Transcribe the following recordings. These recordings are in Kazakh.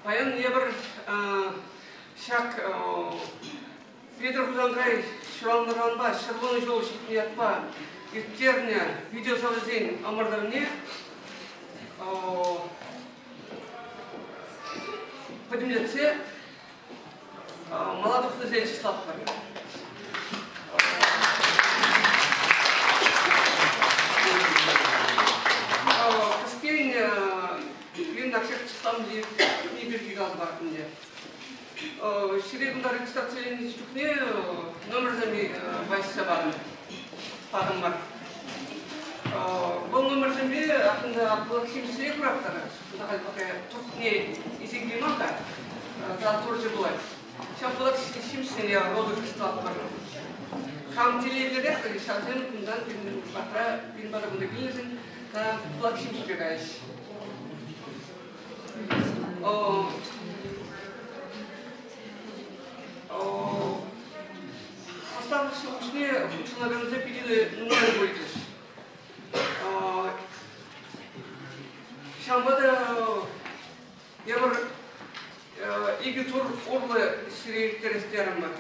Паян ебір шак Петр Хузангай шыралындырғанба, шырғыны жол шетіне атпа, ерттеріне видео савызен амырдарыне подемлетсе молодых людей числа бар. Каспейн ленд аксек числам не бергиган бар күнде. Ширегунда регистрацияны жүкне номерзами байсы барын падым бар. Бұл номерзами ақында ақылық химсие құрақтары. Бұда қалпақы тұқне есенгейманға зал тұржы болады. Сейчас было химсие роды кристалл бар. Хам телевизоры, как шатен, кундан, патра, пинбара гундагилизин, та плакшим спегаешь. Оставшись в ушне, наверное, запилили нормально бойтесь. Шамбада я бар иги тур орлы сирейтерестерім бар.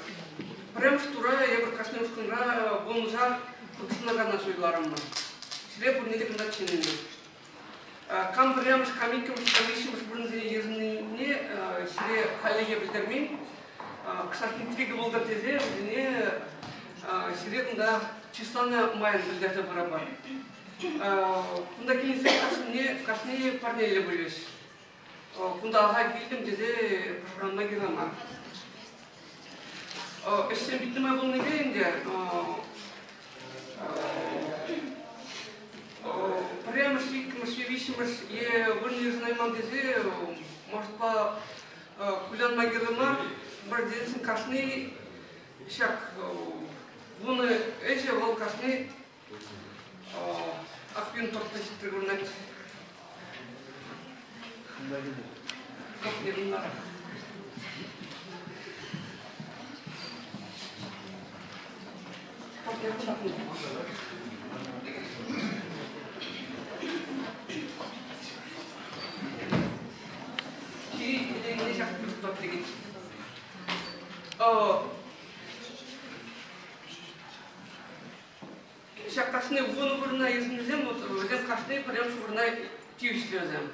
Прям штура я бар кашны ушкынра болмыжа кушынагана сойларым бар. Сире бурнеде кында чененде. Кам прямш камикамш камишимш бурнзе езіне сире халеге білдірмейм. Ксахин триги болдар тезе, не сире кында чистаны майын білдерді барабар. Кunda келінсе кашны парнелі бөлеш. Кunda аға келдім деде программа келама. Эштен биттімай бұл неге енді прямыш, икмыш, вишімыш, вырне жынайман дезе, может па кулянма келама, бір дедесін кашны шак, бұны әже ол кашны Акпин торта ситригурнать. Как не рунна. Как не рунна. Кири, это не шаг торта. Сейчас кашны вон вырна езінізем, өзен кашны прям вырна тиюшлезем.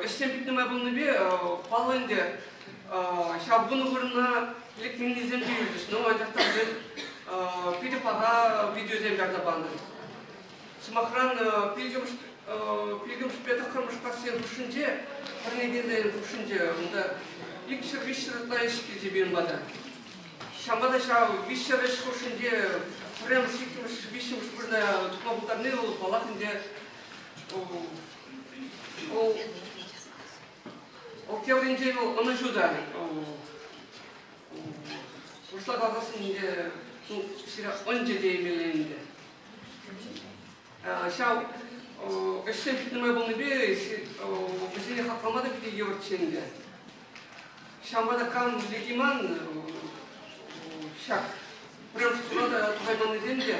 Эштен бітнімай бұлны бе, палынде, сейчас вон вырна лекминізем тиюлдіш, но ажақта бен пиді паға видеозем жарда банды. Смахран пилгім шпетақ қырмышқа сен ұшынже, бірнегенде ұшынже, онда икшір-вишір ұтлайшке жебен бады. Шамбада шау вишір ішкі ұшынже, прям вишим шпырная тухмабутарны ол балақынде ол теоринде ол оны жудары. Ұрсла қалғасынде сира онже деймеленде. Шау эштен бітнімай болны бе, өзіне қаққамада біде еуртшенде. Шамбада кам лекиман шак. Прям что-то твой манезенде,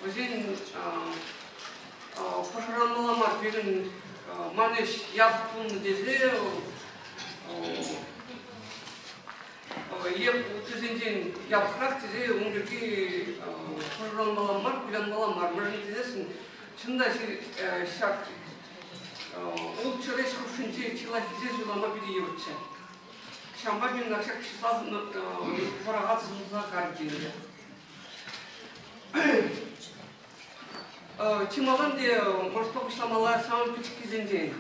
возин пожаранмаламар, бегін манеш яппун дезе, еп тезенден япқырақ тезе, оңдерге пожаранмаламар, күлянмаламар, мұрын тезесін, шында шак, ол чыреш құшынче чила тезе жылама биде еуітші. Шамба мен ақшақ числа парағатсызымызға қарып Чималанде, может, покушламала самым пички зенде.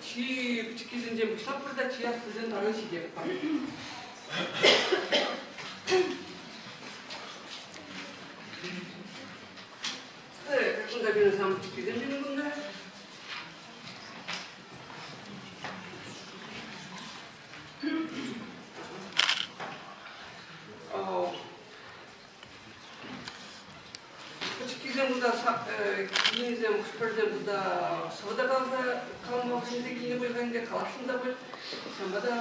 Чи пички зенде бушла продать, я студент на сидев. Как он добился самым пички зенде не было? Кинезем, шпырдем туда савада қалмау ішінде кине қойғанде қалашында бұл, шамбада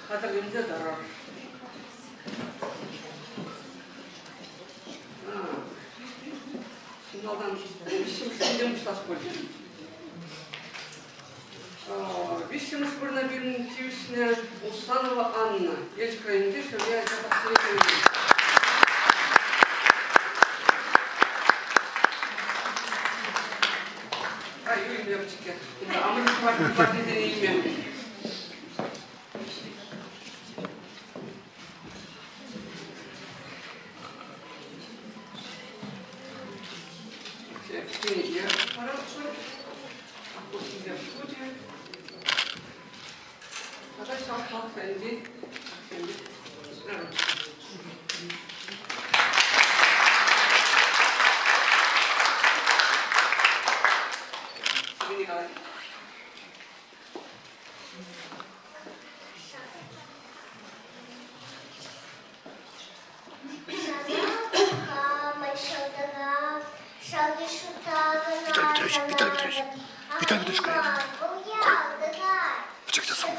қатырғымда дарар. журналдан вещимышден ұштас болды. Вещимышбырна бірінің тивішіне Усанова Анна. Ельч крайынды шәуле айтапақсырекені. Юрий Левчике. А мы не партийное имя. Я хорошо. А после я в студии. А дальше остался Андрей. Николай. Виталий Петрович, почекайте слово.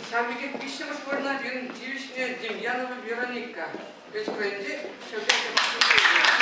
Самбекет Вещимышбырна бірінің тивішіне Демьянова Вероника. Ельч крайынды шәуле айтапақсырекені.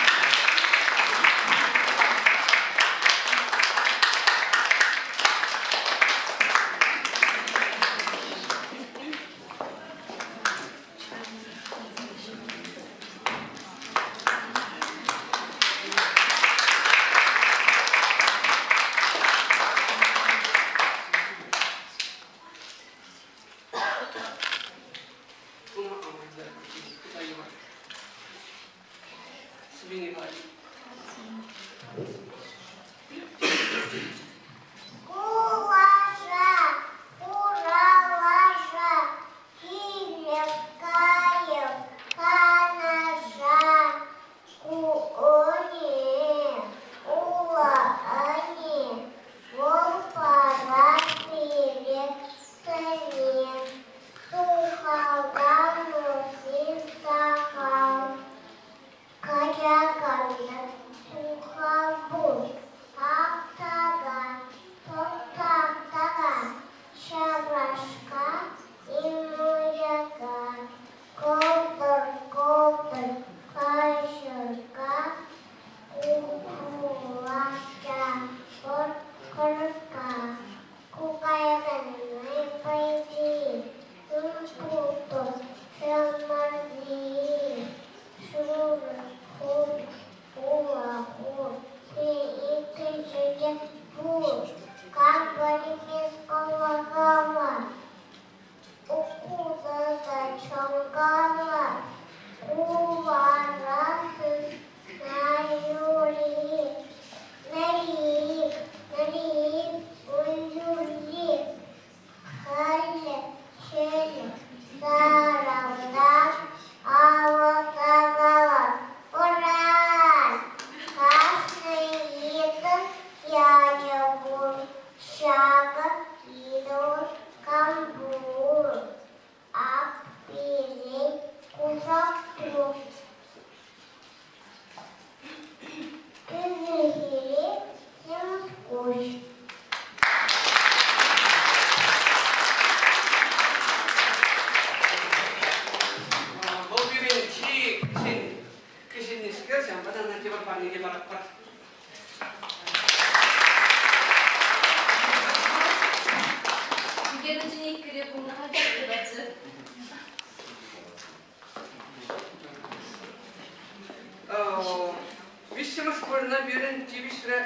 Вещимышбырна бірін тивішрі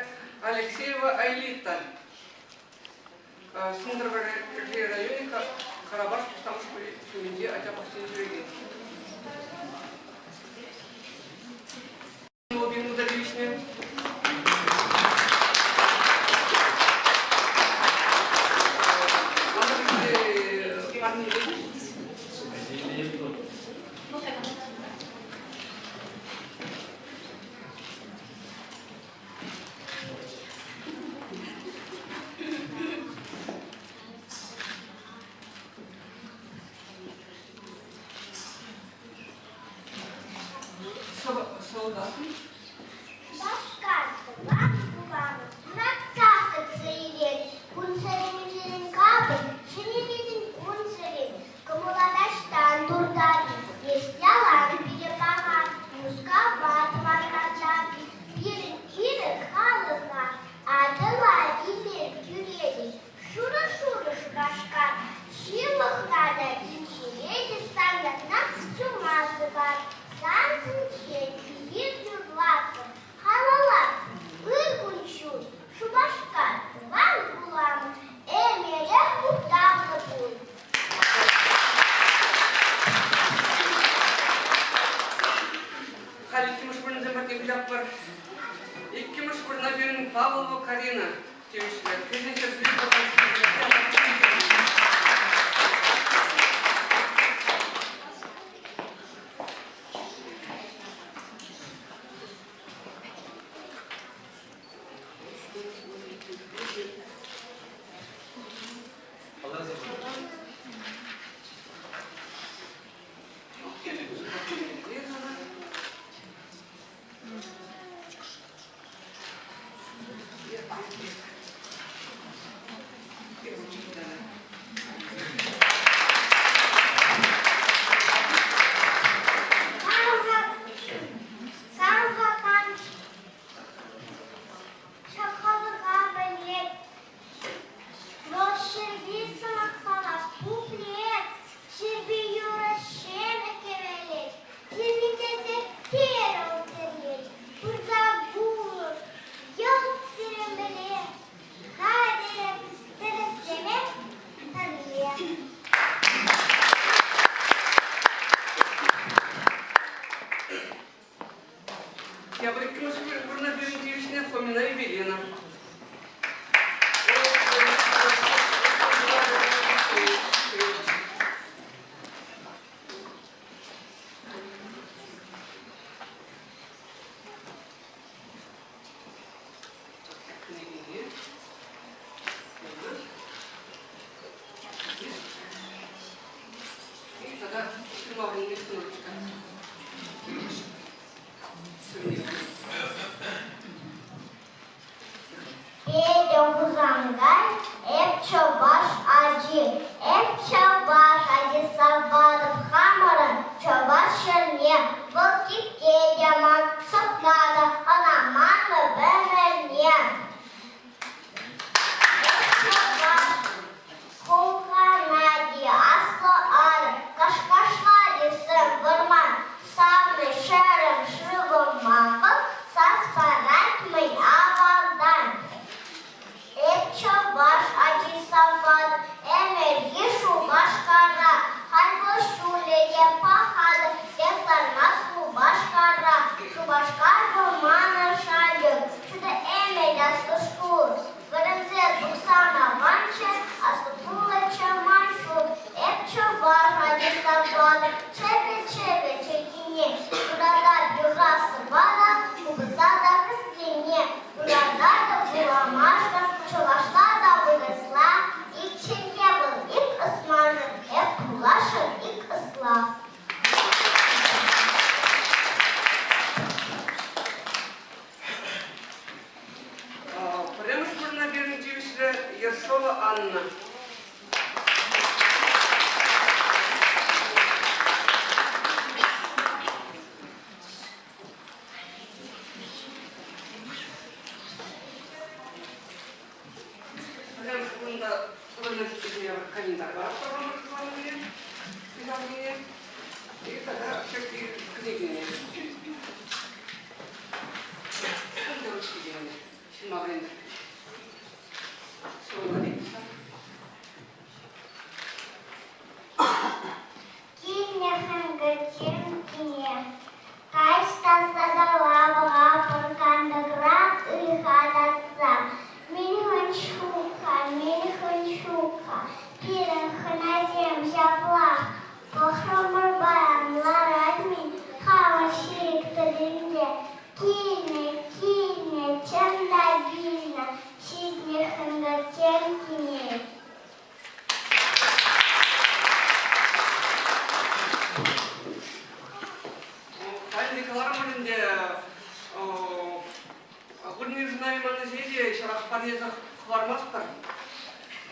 Алексеева Айлита. Сындырғы районе Карабаш Кустамыш көменде айтапақсен жүреген. Обин Мудавишне. солдатым. Başkartılar kulağını. Bırak tahta seyret. Kunserimizin kabı. Şimdimizin kunserim. Kımıladaştan durdadı. Yalan bir bahar. Muska batmanlardan. Bir iri kalılar. Adılar ilir yürüyedi. Şura şu başkar. Şiirliklarda ilgiliydi standartına sığmazdılar. Sansın ki bir yurtlattı. Halalar, ırgınçul, şu başkar, var kulağım, emele muhtarlı bul. Халики мышбырын зембатен жаппар. Икки мышбырына берін Павлова Карина. Девушка, кезінде я бы икки мышбырына берін девушка Фомина Евелина. Ершова Анна. И тогда всякие книги. Парнезах Хвармаспар,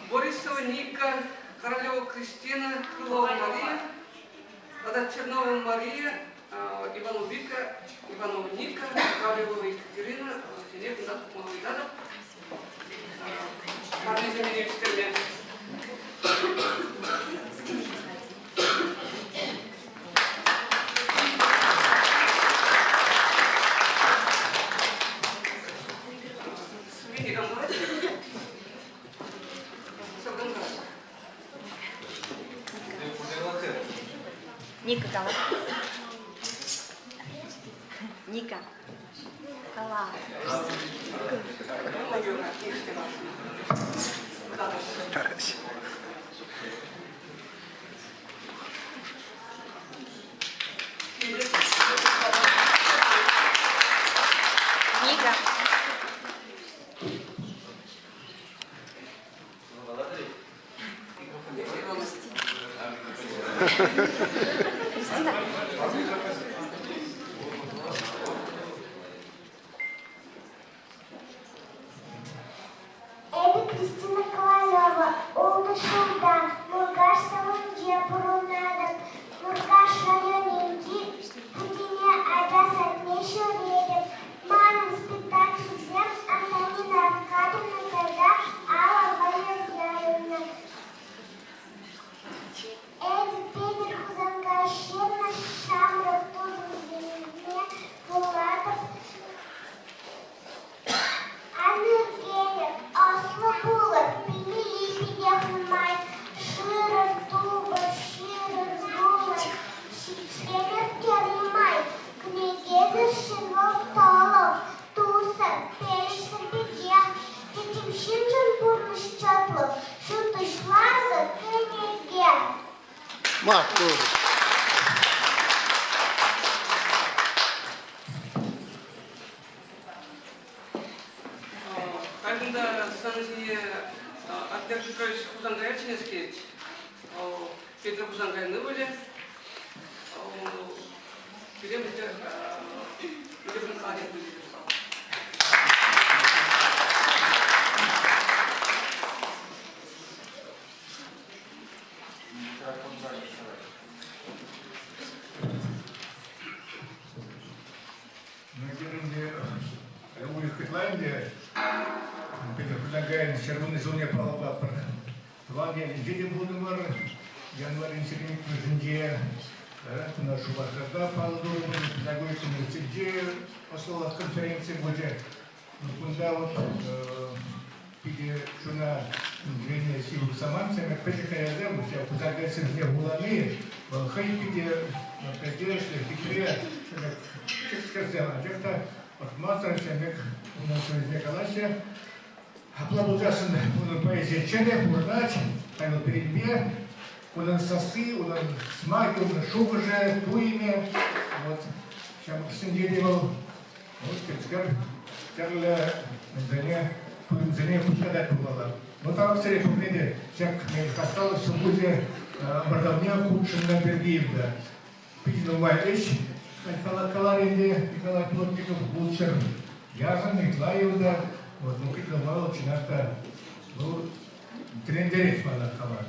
Борисова Ника, Королева Кристина, Крылова Мария, тогда Чернова Мария, Иванова Вика, Иванова Ника, Королева Екатерина, Синек, Махмудадов, Парнеза Миревская. Ника Кала. Ника Кала. Ника. Кристина. Это Кристина Ковалева, Олдышылда, Нургаш Салынже Бурунадым, Нургаш районенде Путине Айда Сатмеші Редем, Маның спектакль Зем Антонина Аркадьевна Кайда Алла Валерьевна. Это Петр Хузангашевна Шамров Тузынзене Булатов, Анергея, Асlı Булат, Пили Пидяхмай, Широв Дуба, Широв Дуба, Шичренев Кермай, Княгеза Шинов Талов, Туса, Перешса Пидях, Тетим Шимчен Бурныш Чаплов, Шутышлаза, Княгея. Марко. Когда санжие Артем Петрович Хузангая Чинецкий, Петр Хузангая Нывали, где мы ходим. Предлагаем червоной зоне палова Ваня жеде будымыр, январин сирин күзінде нашу бақырда палду, педагогик университетде основа конференции будет. Кунда вот пиде шуна движение силу саманцами, пешекая мы все пузагайся мне гулами, хай пиде предельшли, хитре, сказала, где-то от мастерча у нас Николаевича. Аплодуясын onun поэзия бурнать, Павел Передбе, он сосы, он смаги, он шубыже, туиме, вот, чем синдерил, вот, теперь, тярле, зане пускадать было. Но там все помните, всяк осталось в музе образования Кучина Бергиевда. Пятиновая вещь, Каларинде, Николай Плотников, Булчер, Язан, Николаевда. Вот, ну, как мало чината, ну, трендерец мало кава,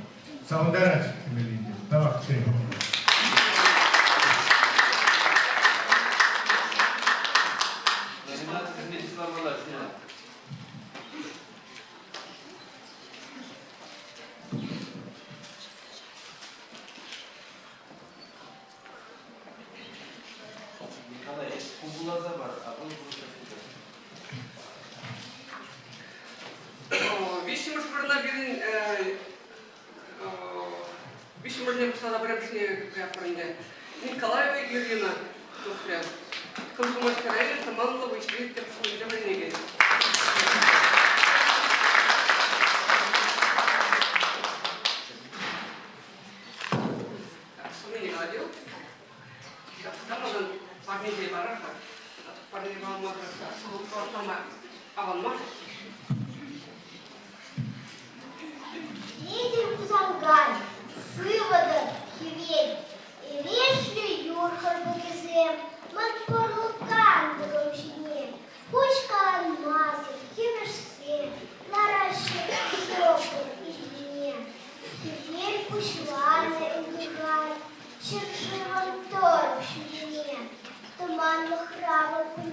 саударец имелинде, давай, все. Николай, кубулаза бар, а он Вишиможная посада прямшнее пряпорне. Николаева Ирина, Туфля. Комсомольская район, Таманлова, Ишли, Терпшин, Джабринеги. Сумени радио. Там он парней бараха. Парней бараха. Сколько аван мах. Едем в Зангай, Сывода, Хивель, и вешли Юрхар Багизем, Мат Порлукан в Ромщине, Пучка алмазов, Химеш Сем,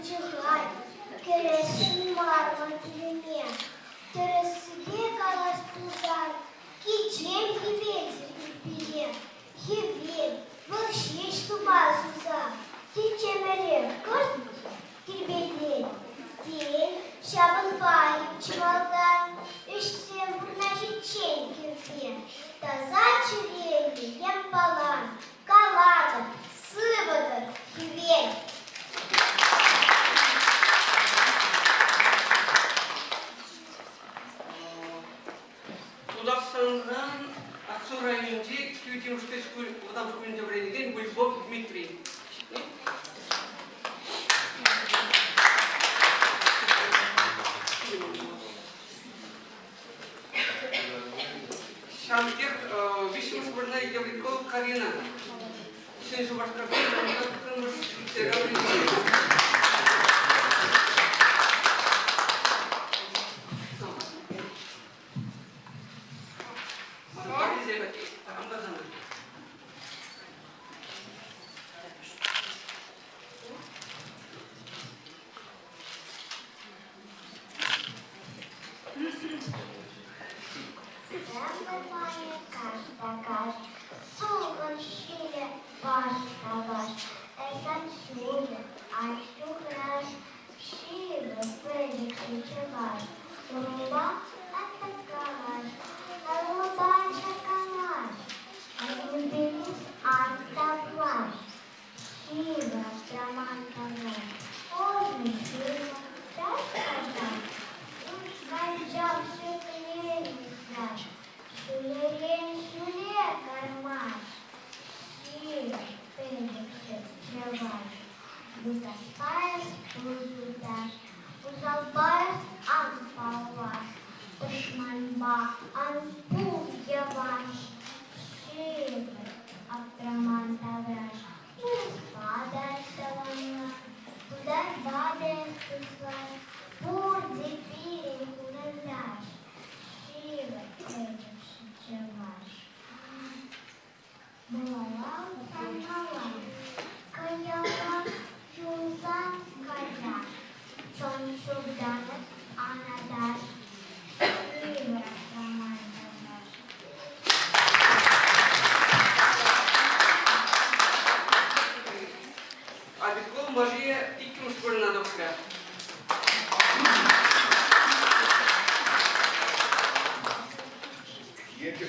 чихай, кересин мармар тюрьме, тересиге калас тузар, кичем хибель зерпире, хибель, вылшиш суба суза, тичемере, кост кирбетле, день, шабын байып чывалдан, үшсем бурнажи чень кирпе, таза чирели, ем балан, калада, сывода, хибель. Тудақсанған Ақсу районінде Күйтеміршті одан күнінде біренген Гульбов Дмитрий. Шамтер вишіміш біріне Еврикол Карина. Сен жубашқа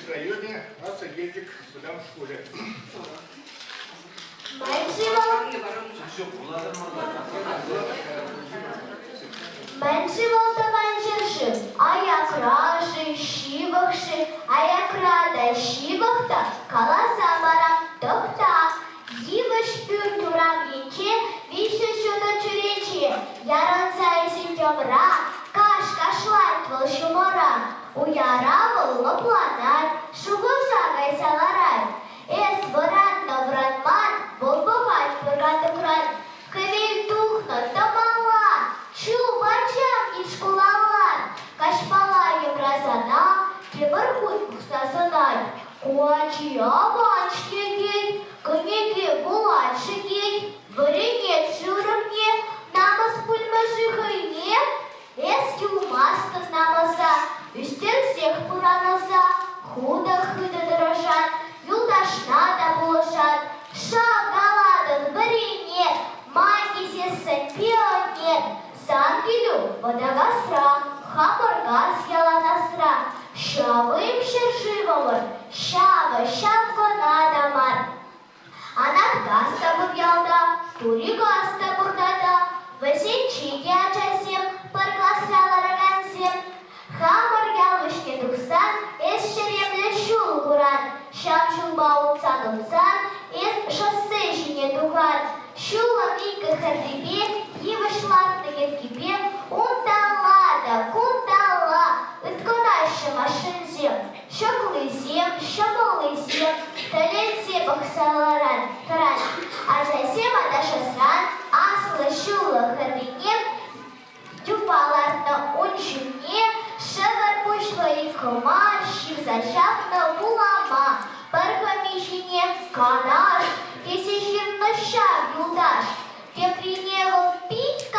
В районе нас едет куда в школе. Менші волтаванчерши, а як ражи, шибахши, а як рада шибахта, каласа барам тохта. Диваш пюртурам ече, вище шута чурече, яранца и сентябра, каш кашлайт волшумора, уяравал лопланат, шугушагай саларай, эс врат на вратман, волбовать пыргатукрат, кывей тухна тамала, чубачам и шкулалан, кашпалаем разана, кибархут пухсасанай, куачи аванчки гей, коньяки буланши гей, варенье шурымне, намаз пульмажихайне, эски умастан намаза, үстен всех пураназа, худа-хыда дорожат, юлдашна да булашат, шагаладан варенье, магисессен пионер, сангелю водогасра, хамаргас яланасра, шавым шершивомыр, шава шапка надамар. Анатгаста бубялда, туригаста бурдада, васенчиге ачасем, паргласрала рагансем, хамар ялвышке тухсан, эс шеремле шул гуран, шамшулба утсан, эс шоссе жине тухан, шула мика хардибе, евышлак тегеркипе, унталада, кунтала, ытконайша машинзем, шоклызем, шомолызем, талетсе бахсаларан, таран, ажасем адашасран, асла шула хардине, тюпаларна уншуне, шевар пушла и кома, шивзачахна булама, паркамишине канаш, если ширна шаг юлдаш, те приневал пить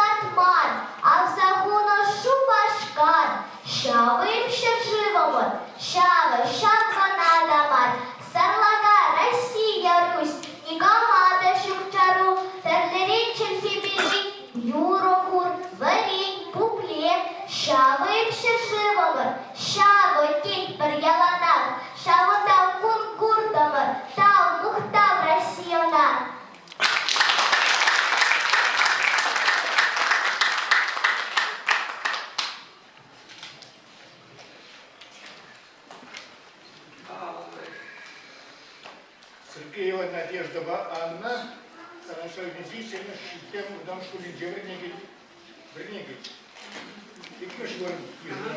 Бринегит. И кыш вон кирна.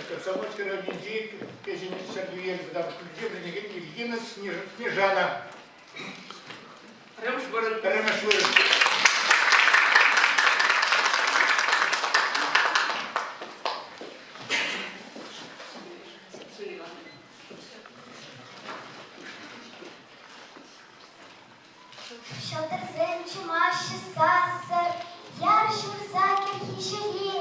Комсомольский районный день, Казимир Сергеевич, Бринегит, Ильина Снежана. Ремешвырын. Şadırzen çumaşı sasır, yarışır zakir hişeri,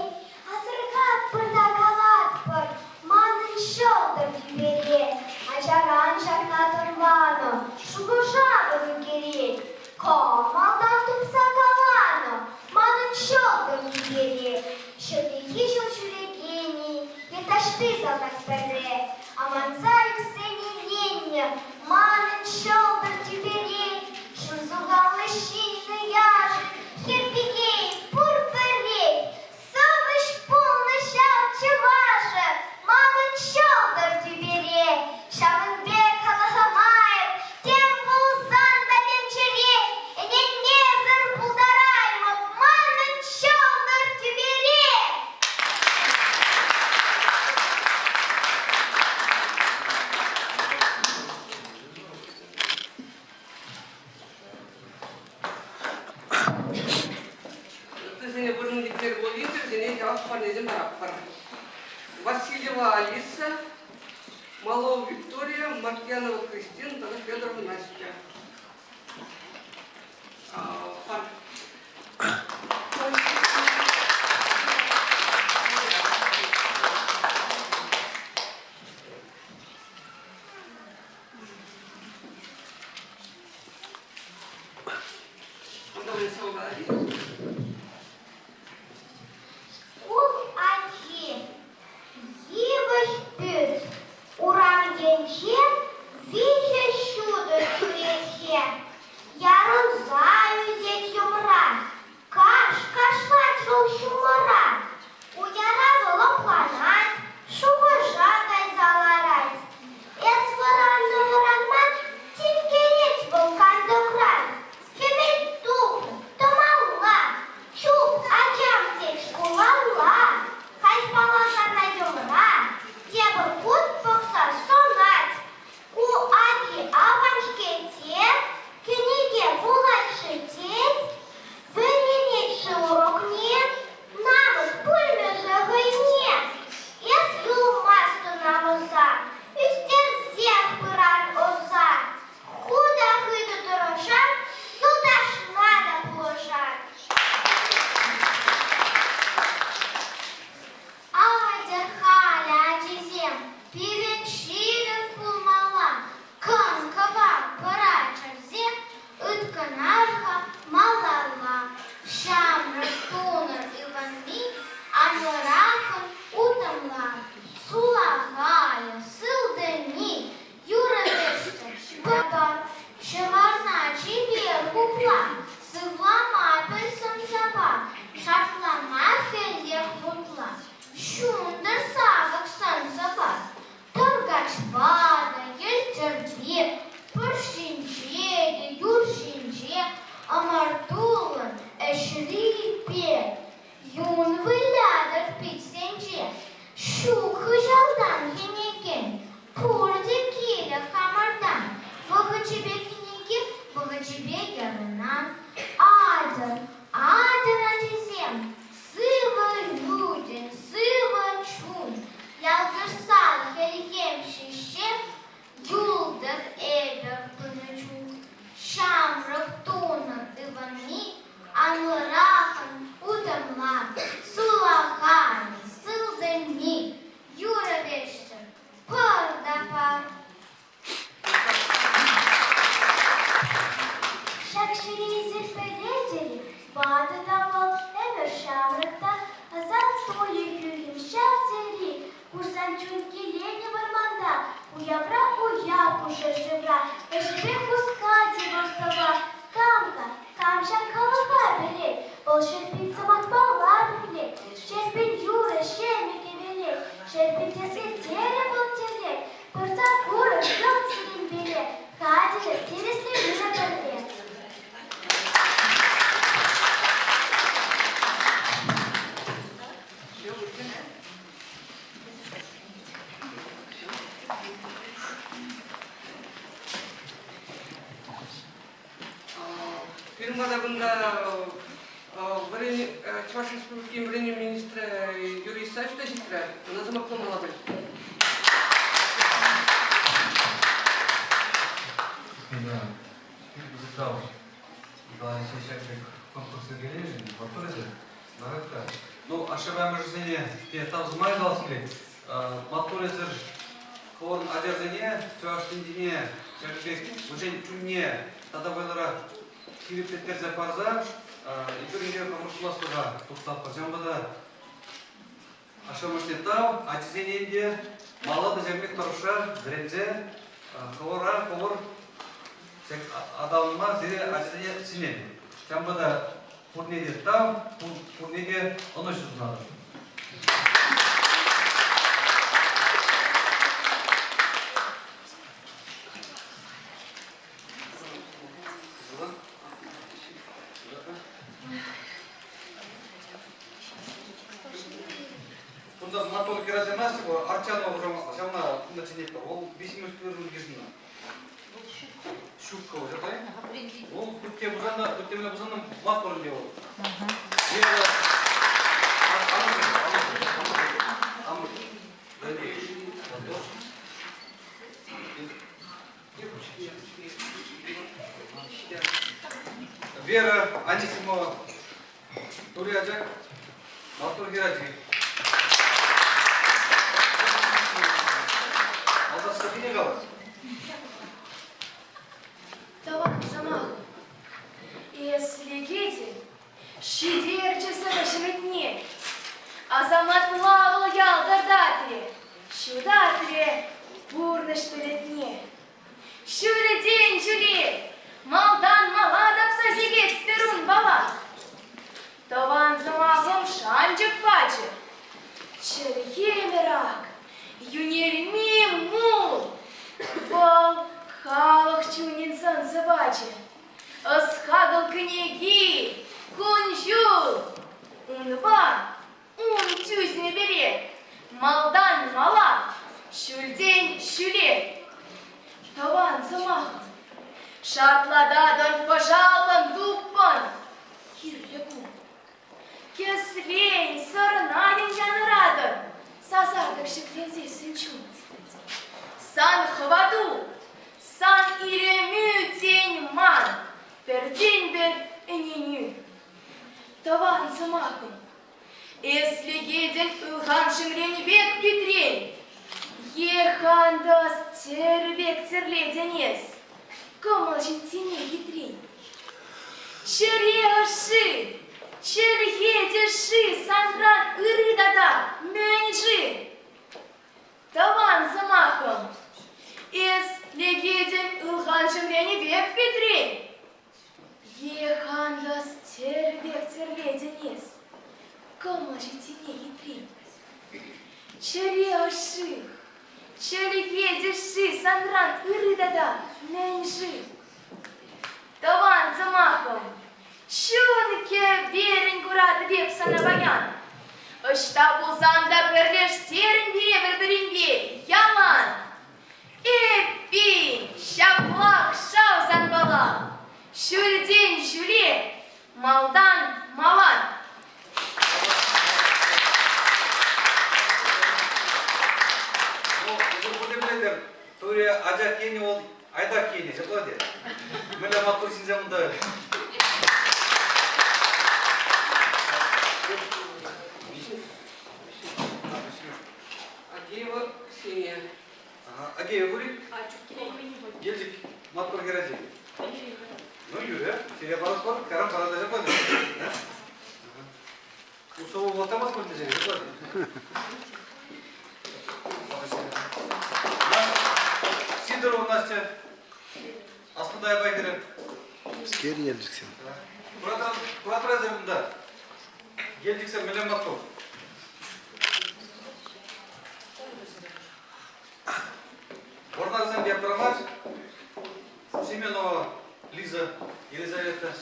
hazırgat pırdakalat pır, manın şoldur biberi, açaran şaknatın vano, şuguşağı geri, komaldan tupsa kavano, manın şoldur biberi, şöyle hişo şüregeni, yetaştı zatak perre, aman zayıf seni yenye, manın şoldur biberi, Шурзугалы щины яжи, херпикей, пурперей, Сумыш полныш алчы ваша, Манын шолдыр тюбере, Шамын бек халахамайып, Тем пулсан да венчере, Энен незір пулдараймып, Манын шолдыр тюбере. Васильева Алиса, Малова Виктория, Маркьянова Кристина, Федорова Настя. Вадыда бол әмір шамрықта, азат толы күлгім шәптері. Курсан чүнки лені барманда, уявра уяв уже живра. Эшбе куска дебостава, камка, камша калыға біле. Бол шерпин самат бала біле, шерпин юры шемеке біле. Шерпин тесі тере бұл теле, бұрта куры жыл сілін біле. Кадилі тереслі жүна біле. Фильмадагында Чуваш Республики премьер-министрі Юрий Исаевич житті, назымақ болмалады. Да, visital da Исаевич конкурсы gelişi, bakırdı. Narakta. Ну, ошибаемое жизни, те там замайдалось ли? Матурезер, хон адерзене, чувашдине, чашбек, учень чунне, тогда вылара кибиттер запарза, и перейдем к мужскому тустапа. Жамбада ошибаемое тау, адерзененде, малады жамбек таруша, зрензе, ховор. Адамыма зере әжене сінен. Жамбада пурнеде тау, пурнеде оны жүзінады. Бұнда матол кераземасы, арчаны жамна бұнда ченетті. Ол бесімөстілердің кешінна. Шутка уже, да? Он күттемелі бұзанның мат бұрын ол. Вера Анисимова Туряджак, Матур Гераджи. Алда стабине қалас. Давай, сама. Если гети, шидерчеса вашеметне, Азамат плавал ял дардатре, Шудатре, бурныш тулетне. Шуре день жюли, малдан маладап сазигет сперун бала. Таван замахом шанджик паче, Черхемерак, юнери мим мул, вол. Халах чунин сан собаче, Асхагал книги, кунжул, Унва, тюсь не берет, Малдан мала, Шульдень шуле, Таван замахом, Шартлададан пожалом дуппан, Кирлягу, Кеслень сорнаем янрадан, Сазардак шеквензе сынчун, Сан хваду, Сан иремю день ман, пердень бер эненю. Таван замахом, если еден улхан шимрень век притрень, ехан даст тервек терледенес, комал житине хитрень. Череши, чередеши, санран ырыдада, меньжи. Таван замахом, Легедин Улханшим Лени век Петрень. Ехандас тервек терледенес, Комажитине хитрень. Череши, чередеши, санран ырыдада, меньжи. Таван замахом, чунке верень курады вепсана баян. Ышта булзанда бірлеш терін бевер бірінбе, яман. Эппин, шаплак, шаузан бала, Шульдень шуле, малдан малан. Бұл Туре ажа кені ол айда кені, жабылады. Мөлі матур синземді. Агеева Ксения. Агеева Гурик? Гельдик Матур Гераджи. Ну, Юля, тебе барат бар, карам барат ajab qo'ydi. Bu sovuq o'tamas bo'ldi seni, qo'ydi. Сидорова Настя, Астадай Байгерен. Скер елдіксен. Куратразерында. Елдіксен Милен Матков. Орнарсен Гептрамаш. Семенова Лиза Елизавета.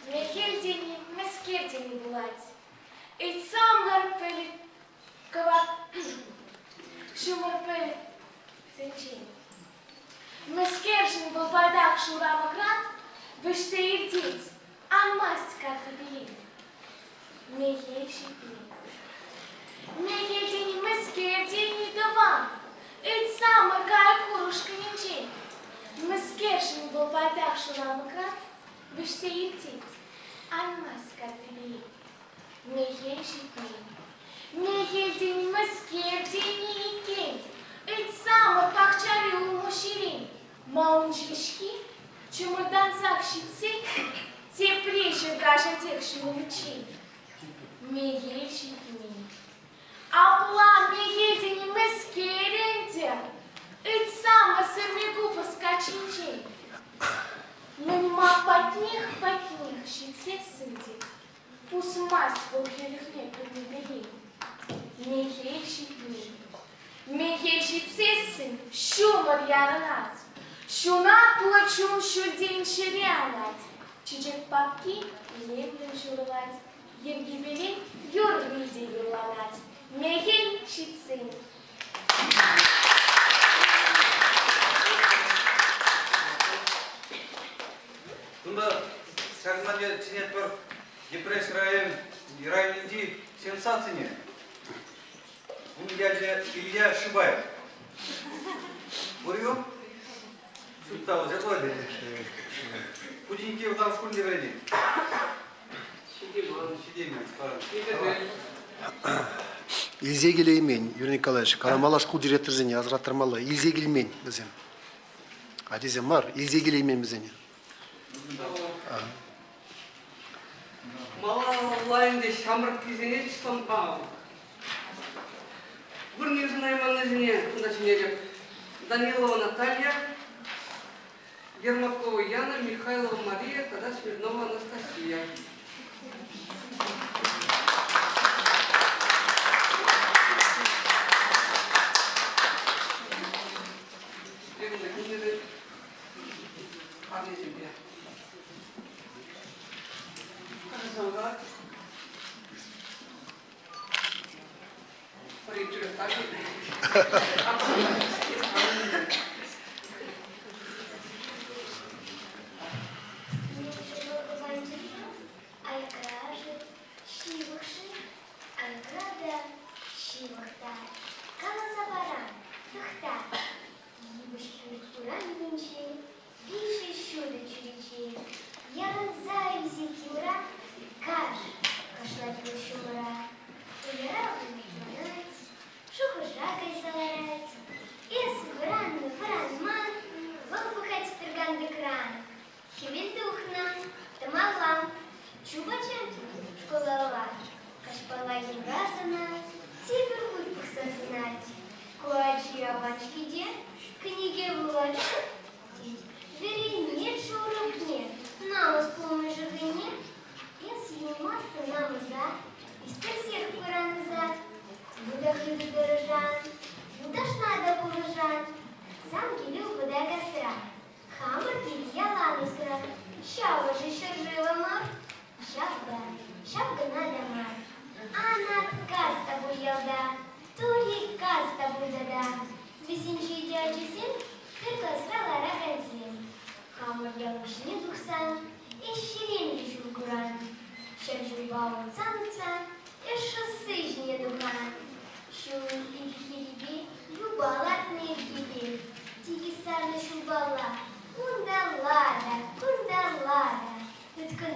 Мехельдени, мескертени булать. И самлар пели кавак. Шумар пели сенчин. Мескержин был байдак шурам экран. Выште и птиц. А масть как и Мехельши пели. Мехельдени, мескертени даван. И самлар кая курушка нинчин. Мескержин был байдак шурам экран. Выште и птиц. Almaz katili, meheshitni, mehedini maskerdini ikin, et samo pakçari umuşirin, maunjishki, чемодан закшицы, те плечи каждых шумовичей, мeheshitni, апла мehedini маскеренте, et само сырмигу поскачинчей. Нема потних, щице сыди, пусть масть волхелихне поднебери. Мехельщице сын, шумар яранат, шунат плачун шудень ширянат, чичек папки левлен шурлать, ергибели юрвиди юрланат. Мехельщицы. Тunda Сарманья чинет бар депресс районинди сенсацияне. Он дядя Илья Шибаев. Бурю? Сюда вот заходит. Худенький вот там в школе вредит. Сидим. Илзе келеймен, Юрий Николаевич, Карамала школ директорзене, азраттырмалы, илзе келеймен бізен. Адезем бар, илзе келеймен бізене. Малалайында шамырып кезене түстім ау. Бір негізін айманызіне, күнда сенелеп, Данилова Наталья, Ермакова Яна, Михайлова Мария, тогда Смирнова Анастасия.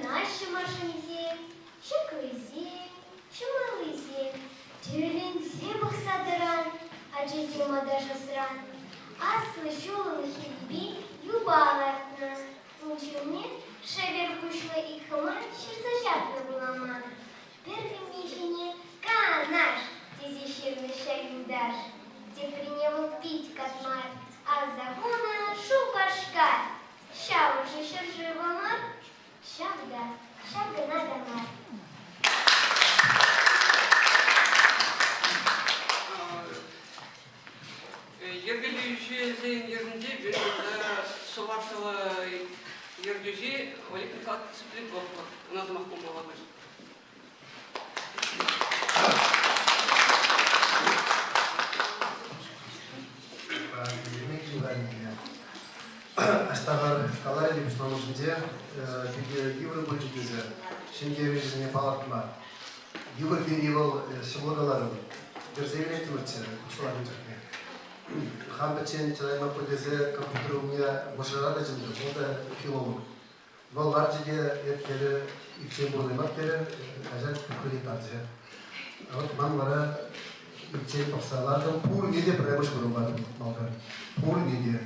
Наші машинці, що кризі, що чизима даже сран. А слышала хильби юбалатна. Ученый шевер пушла и хама шерзачатна была мана. Первым мишине канаш, тизищирный шагиндаш. Те приневал пить катмар, а загона шупашка. Ща уже шержива мар, шавда надо мар. Ергелеуші зейін ерінде бір шылашылы ергеже олимпиад дисциплин болып ұназымақ болмаға қажет. Астағар қалар едім ұстаның ішінде евро бөлшекезі шенге вежіне палатыма. Евро бен евол символгаларын берзевіне тіміртсе ұсылар өтірге. Хан бәтен телайма көдезе компьютер у меня мажорада жынды, ол да филолог. Бұл лартиге еткері, үйтсен бұрылымат кері, әжәл күкірі тартия. Вот ман бара үйтсен тоқсалардың пұр неде прәміш бұрылмады, малдар. Пұр неде.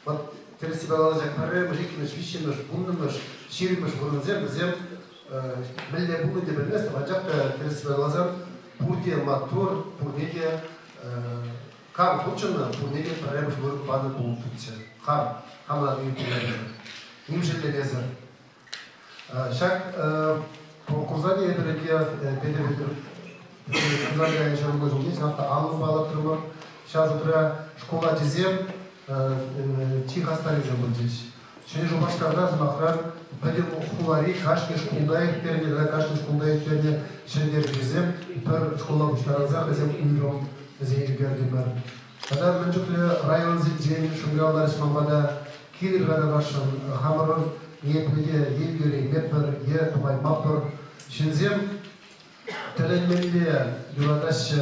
Вот тересі балалажақ прәміш, екіміш, вишеміш, бұннымыш, шеріміш бұрынызем, бізем білде бұны де білместі, бачақта тересі балалазам пұр де матур, пұр неде Кам точно пунеге проблемы в паде получится. Хамла не получится. Ним же лезер. Шаг по курсаде дорогие педагоги. Курсаде еще много жить, надо алу бала трубы. Сейчас утро школа дизем тихо стали забудить. Şimdi şu başlarda zamanlar benim okulları kaçtı şkolda perdi de kaçtı şkolda perdi şimdi bizim per şkola başlarında bizim ünlüm zeyir gördüler. Kadar mencuklu rayon zilcinin şungalar ismamada kilir kadar başın hamarın niyetliye yel göre metber ye tubay mapper şimdi telenmeli yuradaş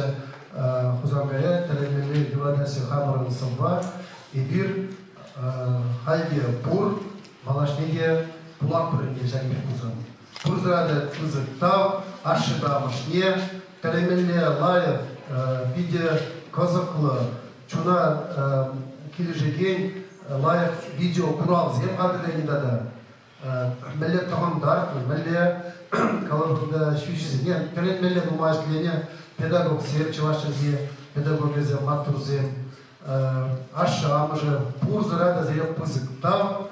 huzangaya telenmeli yuradaş hamarın sabah bir halde pur malashniye pulak pırınge jangi kuzun. Puzrada kuzun tav, aşıda maşniye, telemelle layık video kazaklı, çuna kilişegen layık video kural zem kadreni da melle tamam dar, melle kalıbında şüşüzgen, telemelle numaşlığına pedagog ser çavaşçı pedagog zem matur zem aşağı mıca puzrada zem pızık tav,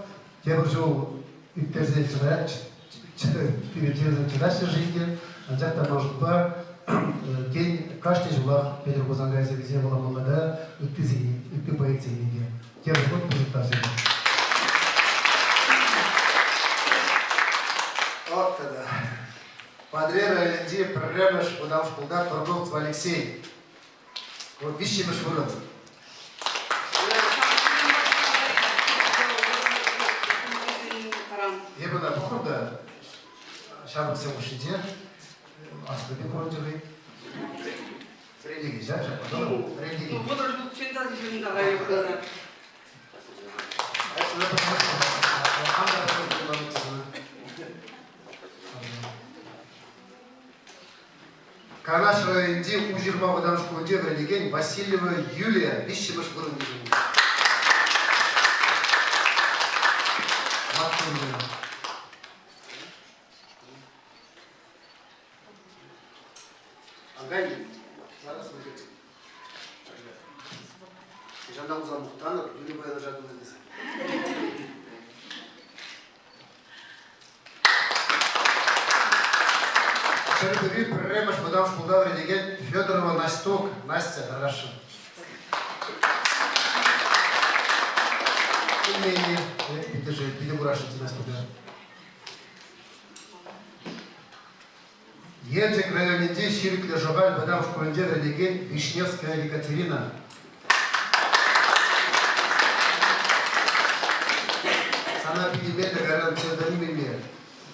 Тебржу интерзельчина, перетезен чудачный житель, анжакта может быть, день каждый жулах Петр Кузангайса везде была молода, и ты боится нигде. Тебржу вот презентация. Вот тогда. Подряд Ленди программаш, подам школда, торговец Алексей. Вот вещи мышвырот. Я бы на похода, шабок все ушите, а что ты короче религия, да, потом религия. Ну, вот уже читать еще не давай. Канаш районде ужирма водан школде религия Васильева Юлия, вещимыш вырынды. Агай, зараз смотрите. Жандан узан мухтанып, Юлия баяна жадын өздесі. Шарипови прремаш подам школда вредеген Федорова Насток, Настя, хорошо. Умение, педагогашите Настя. Ежик районінде ширикли жобаль бадам школінде релеген Вишневская Екатерина. Сана пидимет гаран псевдонимами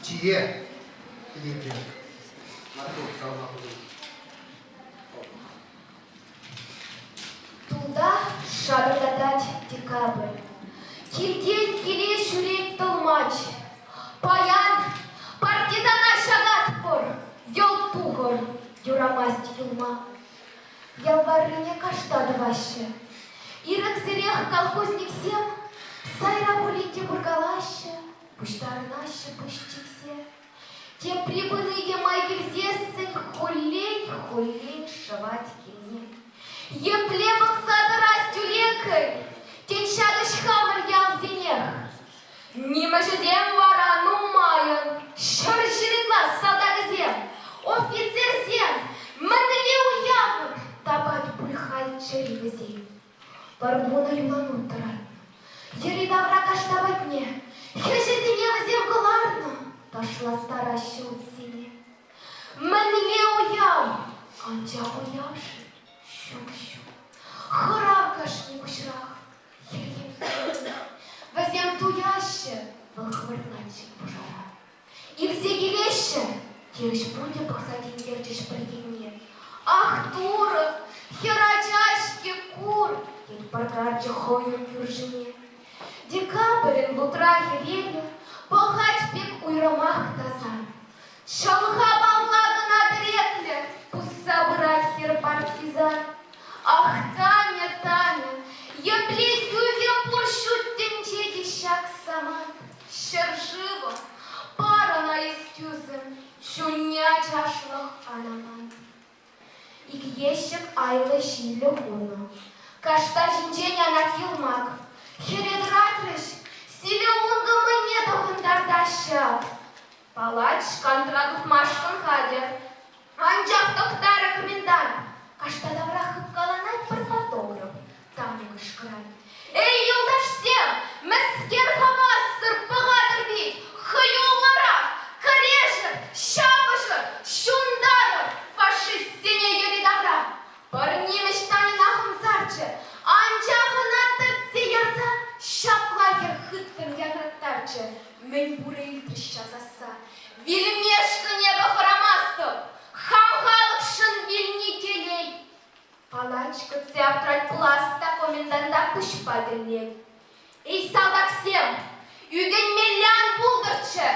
Чие. Пидимет. Матук, салма худу. Туда шабырдатать декабрь. Килген киле шурек толмач. Паян партизана шагат пор. Йол пугор, юрамасть юлма. Ялварыне каштадываще. Ирек зерех колхозник сем, сайра булите бургалаще, пуштарнаще пуштиксе. Те прибыные майгельзесцень хулень шавать кине. Е плебок садарастю лекарь, тенчадыш хамар ял зенех. Нима жезем вара нумаян, шаржирый глаз солдата зем, офицер зем, манле уявын, табать бульхай черевезей. Барбуна юлану таран, еридавра каштабать не, хешезенева зеркаларно, ташла стараще утсине. Манле уяв, анча уявши, щук-щук, харакашни бушрах, ерем сырна. Возем туяще, волхвырначик пожара. Ильзе гелеще, тереш пруде посадин держишь пригине. Ах, туров, херачашки кур, ед паркарче хою юржине. Декабрин в утрахе велю, похать пик уйромах тазан. Шалха баллага над рекле, пусть собрать хер партизан. Ах, Таня, Таня, я плетью я пущу тенчети шаг сама. Шерживо, пара на истюзем, чуня чашлах анаман. Ик ещек айлы шилю хуну, кашта жинченя на килмак. Хередратрыш, силе унга мне дохындардаща. Палач контрадух машкан хадер, анчах тохтара комендант. Кашта давра хыпкаланать пар фотограф, Таня кышкырай. Эй, юлдаш всем, мәскер хамассыр, пығадыр бейт, хыюллара, корешір, шабышыр, шундадыр, фашист сене ели давра. Парнимеш Танин ахымсарчы, анчағына тыртсе ярса, шаплагер хыткын янраттарчы, мен буре илтріща заса. Вильмешкі небо храмастып, хамхалық шын вильни телей. Палачка цяптрать пласта коменданта пушпадылек. Эй, салдак всем, юген мелян булдырчы,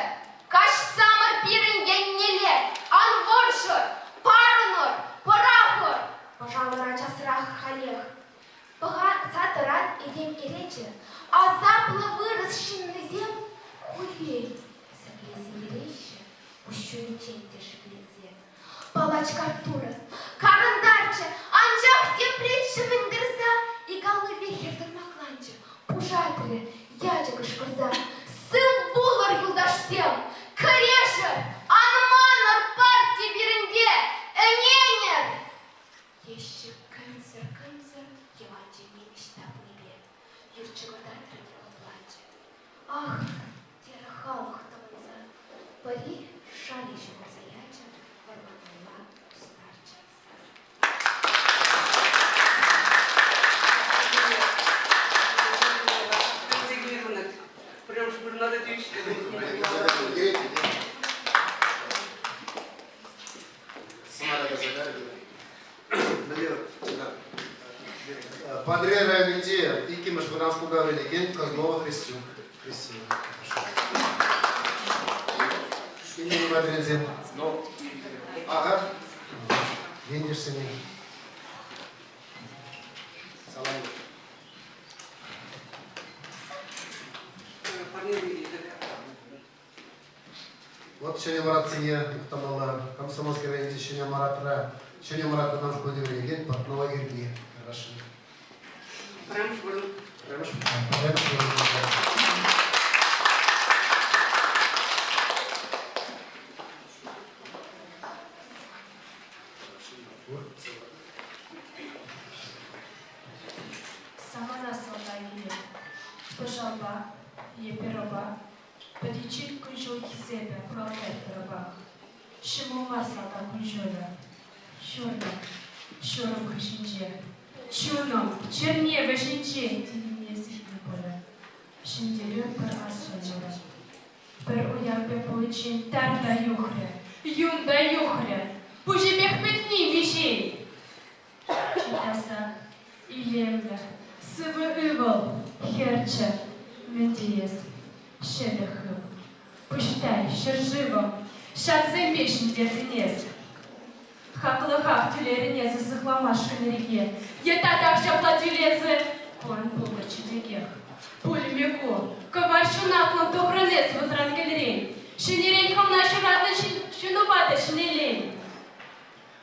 каш самыр пирин еннеле, анворжыр, парыныр, парахыр. Пожалуйста, часрах халех. Пыға цатырат едем еречі, азаплы вырыс шинны зем, хулей. Сәклесі ерейші, ұшуын чентеші білетзе. Палачка Артуров, карындарчы, анжақ тепретші віндірза, и голубе хердің макланчы, пужатыры, ячы кышкырза. Сын болар юлдаш сем, корешір, анманыр партия бірінде, әненер. Еще кынсыр, еванче немештап небе, юрчығырда тренила плачы. Ах, тері халық тымынза, пари шали жығырза ячы, варманыла старча. Прям что надо девички. Подряд Рамиде, и Кимаш Варамску говорили, ген Козлова Христю. И не Мадриде. Ага. Гендиш сыне. Салам. Вот Шеня Марат Сия, Тамала, Комсомольский район, Шеня Маратра, Шеня Марат наш будем ген, Портнова Герги. Хорошо. Прям что Сама насолда її, пожалба, є пироба, подічить кунжол себе, пролет пироба. Шимо масалда кунжоля, щором хишінче, чуном, черне вишінче, тінє сітне поле. Шиндерю пер асфальола, пер уявбе получин тарда юхря, юнда юхря, пужі мехметні віжей. Читаса, Илемля, сывы-ывал, херча, медиес, шелехым. Пущтай, шерживом, шаг замешен дезинес. Хақлыға түлеріне зызықламашын реге. Етадақ жаплатилезі қуан болыр чедеге. Пулемеку, коваршын ақлым тоқрынез вұтран келерен. Шынерен қамна шыратын шынубады шынелен.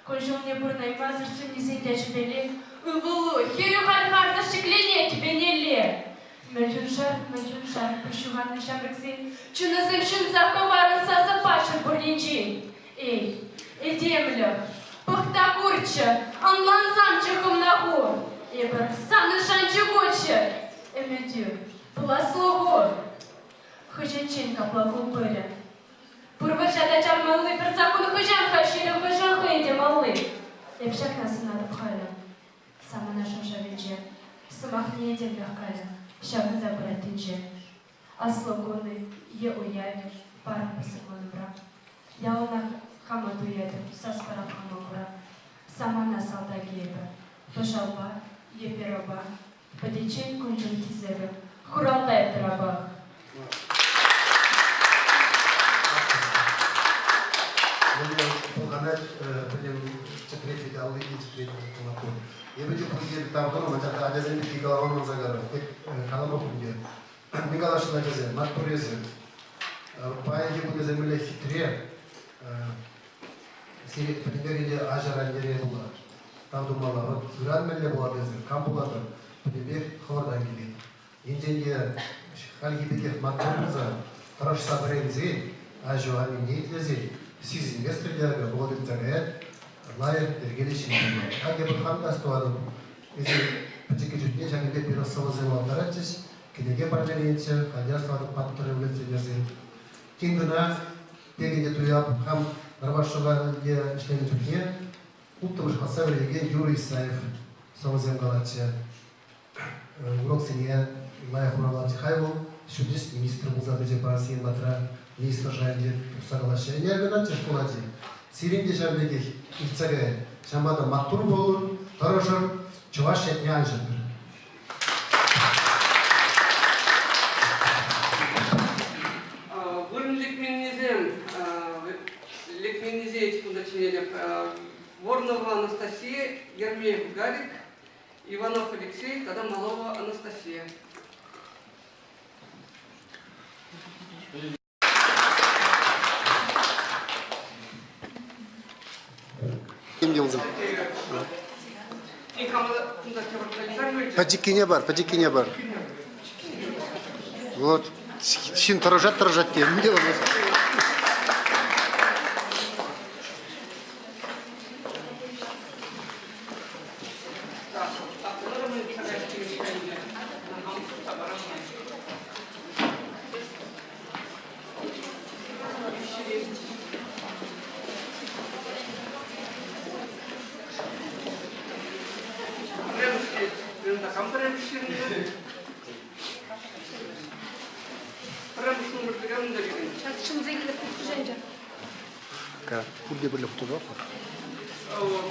Конжылне бұрнай мазыр сүннесенде жібеле. Ұвылу, херю қарқарды шеклене кебенеле. Мәлюн жар, күшіғанны шамрыксен. Чынызым шынзақ коварын сазы пашыр бұрненжен. Эй, эдемлі, пықта көрчі, анлансам чықымнағу. Эбір, саны шанчы көчі. Эмедю, бұласлығу. Хыженчен каплагу бұры. Пұрвышада жармалы бір законы хыжан хаширы хыжан хыйде малы. Эпшак насынады пхалі. Самана шаншавенже, сымақ не едем легкалі. Шағында бұратынже. Аслығуны, е уяве, парам пысықланы брак. Ялына хама дуеді, саспарам хама бұра. Самана салда гейбі. Пыжалба, епероба. Подечен күнжін кизері. Хуралдай тыраба. Полганать, будем секретить, а увидеть секретить молоко. Я буду пугать там дома, а дядя не голову загорал. Калама пугать. Мигалаш на дядя, матурезы. Паянги буду земля хитре. Сири примерили ажара нерелула. Там думала, вот град мелле была дядя, кампулата. Теперь хлордан гибит. Инженер хальги бекет матуреза. Хорош собрензи, ажу они не итлези. Siz investorlarga bo'ladigan loyiha belgilashing. Agar bir hamdastovadi, o'zi bichikka jutga jangiga bir savozlar taratish, kiniga paralelcha, hadiyastavadi patrulyotsiya bersin. Kengina teginde tuyab ham ravasholarga ishlaydigan jutga Utosh Hasavriga Yuriy Isayev savozlar qalachi. Uroksinga loyiha qurolati hayvo, shudis ministr muzabija Parsiyan Matra Министр жанди соглашение организации школади. Сиринде жамбеге ифцаге жамбада матур болур, торожор, чувашия нянжандыр. Бұрын лекменезе етікінде ченелеп, Воронова Анастасия, Ермеев Гарик, Иванов Алексей, тогда Малова Анастасия. Падикине бар. Вот, шин торожат тем делом. Куда были фотографы?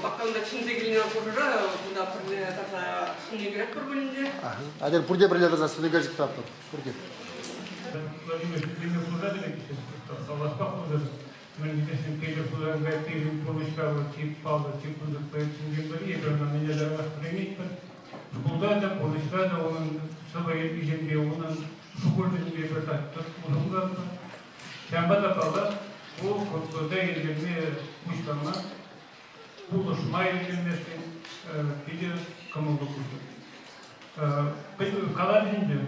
Пока он начинает глина кожа, куда прилетает снегирек пробуйте. А теперь пурде прилетает за снегирек тапок. Пурде. Владимир Петров служитель, Саласпах уже, мы не пишем Петров служитель, Петров получал тип Павла, тип уже по этим геморроям, на меня дорога приметь. Школда получала, он своей земле, он школьный не братать, тот уже Шамбата Павла, о, когда я земле пустана, было шмайли землешки, пили кому докучу. Калабинде,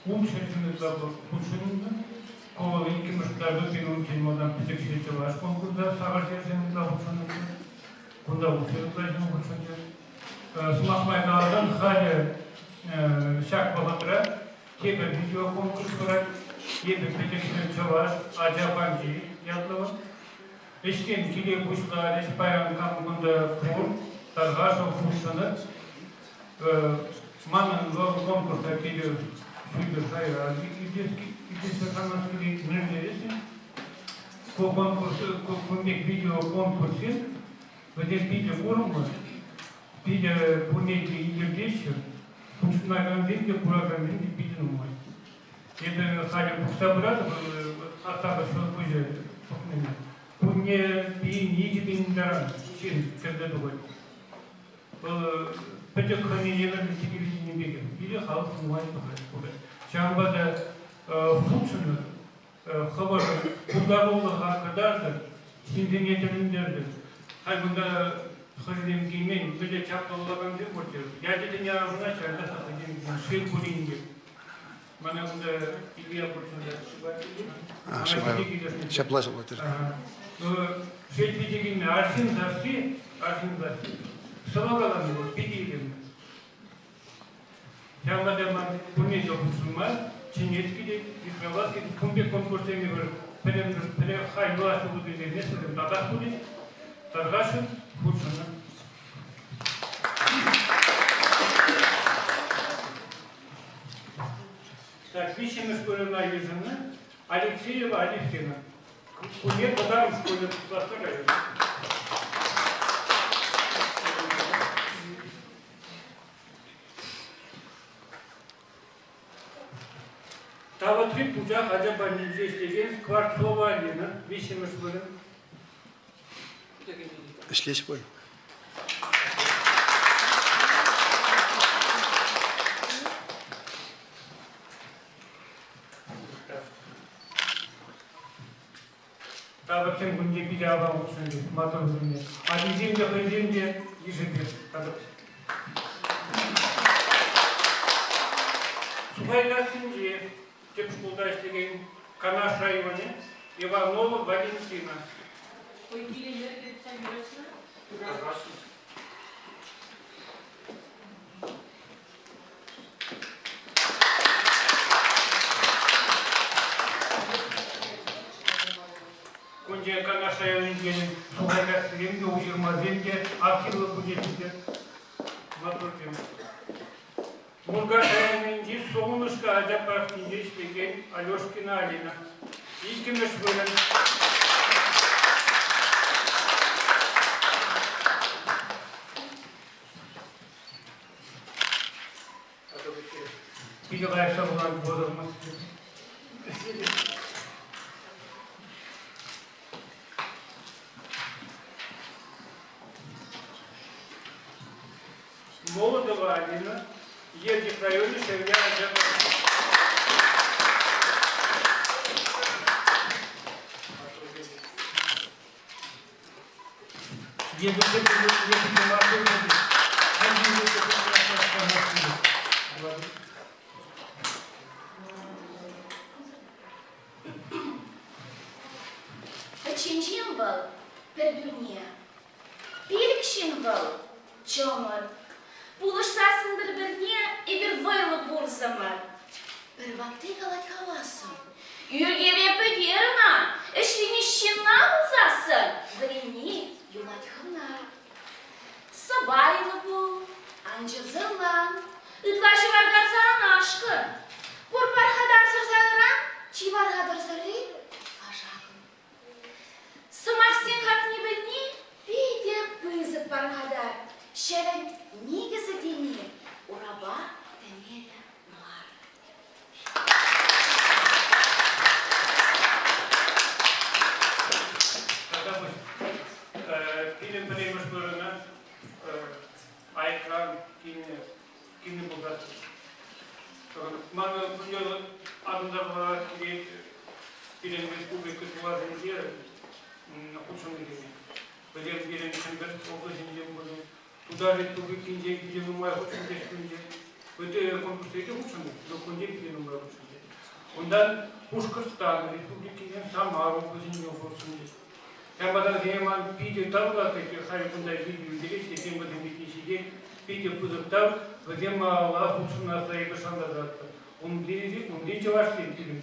учитель запах ученика, кого инки мышкарду пинучи модан пятикши ваш конкурса сагашерсен для ученика, куда учил должен ученика. Смахмай каладан халя шак балатра, тебе видео конкурс брать. Ебі петекші чаваш, ажапанжи ятлова. Эштен келе бұшла, эшпайан камгунда пұр, тарғаша фушаны. Манын конкурса келе шүйді шайра, идесі қанаскілі нөмересін. Ко конкурсы, көмек видео конкурсын, өден пиде форумы, пиде пурнеті идердеші, пұшынаган венде, пураган венде пиде нумай. Это хали пуксабрат, атака что позже. Пуне пи ниги биндаран, Чин, когда другой. Петя Ханиевер телевидение бегал. Или халк понимает похоже. Чамбада худшина, хабар, Бургаровлаха кадарда, синденетериндерде. Хайбунда хождем геймен, беде чапталлаган деп отыр. Я деди не арзуна чарда хадим шел буринге. Мана бунда идея бурчунда шибай. Шаплаш отыр. Шел бидегин аршин даси. Сабагалан бол бидегин. Чамбада пуне жоксунма, чинескиде ифрават кумбе конкурсеме бир пере хайват буде несем дадах буде. Таргашин худшина. Так, вещами школьная ежина Алексеева Алевтина. Куне подарок в школе постараюсь. Таватри пуча хажаба ниже istеген Скворцова Алина. Вещами школьная. İşleş boy. Табачен гунде пидава учунде, матор гунде. Адизимде хызимде ежебе табач. Сухайгасинде тек школда istеген Канаш районе Иванова Валентина. Kunca Kanaşa'ya öncenin Suhayla Silim'de uçurma zemde akıllı budjetinde Vaturken. Bulgar'ın önce soğunuşka acaba aktince işlegen Alyoshkina Alina. İlkimiz böyle. Bir de gayet savunan bozulması. Молодого Алина едет в районе Шевля Аджаба. Едет в Москву. Чинчин был пердуния. Пиликшин был чомор. Buluşsasın birbirine bir vaylı bulsamar. Bir vakti kalat havasın. Yügeve pederina, eşini şinna bulsasın. Vrini yulat hana. Sabaylı bul, anca zırlan. Itlaşı var garsan aşkı. Purpar hadar sırsaran, çivar hadar sarı, aşakın. Samaksin hakni bilni, bir de pızık par hadar. Şeren nigası deniyor, uraba deneye var. Когда фильм «Время школьна», Айкран, кино богатство. Мама поняла, андава кидет фильм «Республика Тула-Зендера» на худшем деле. Потом фильм «Шенгер», область Зендера. Туда республики Индия, где мы очень здесь в этой конкурсе эти ученые, но Кунде, где мы очень здесь. Ondan Пушкарстан, республики Индия, Самару, Кузиньев, очень здесь. Я бы занимал Питер Тавла, такие хари Кунда видео делись, и тем будем ведь не сидеть. Питер Пузыртав, где мы Аллах учим нас и Башанда завтра. Он видите ваш фильм,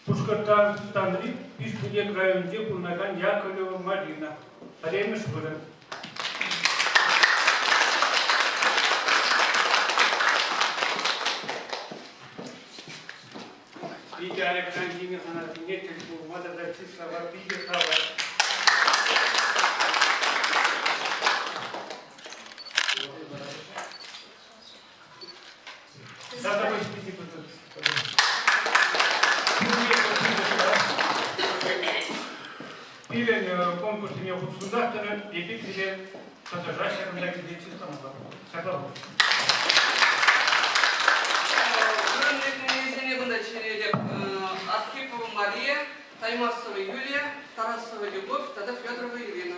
Пушкартан Станри, Пишпуде краю Индии, Наган Яковлева Марина. Время школы. Видите, Александр Демьянович, нет, надо дать слова, видите, слова. Да, давай, спите, Пилен конкурс государственным деятелем содержащим регистрационного согласия. Архипова Мария, Таймасова Юлия, Тарасова Любовь, тогда Федорова Ирина.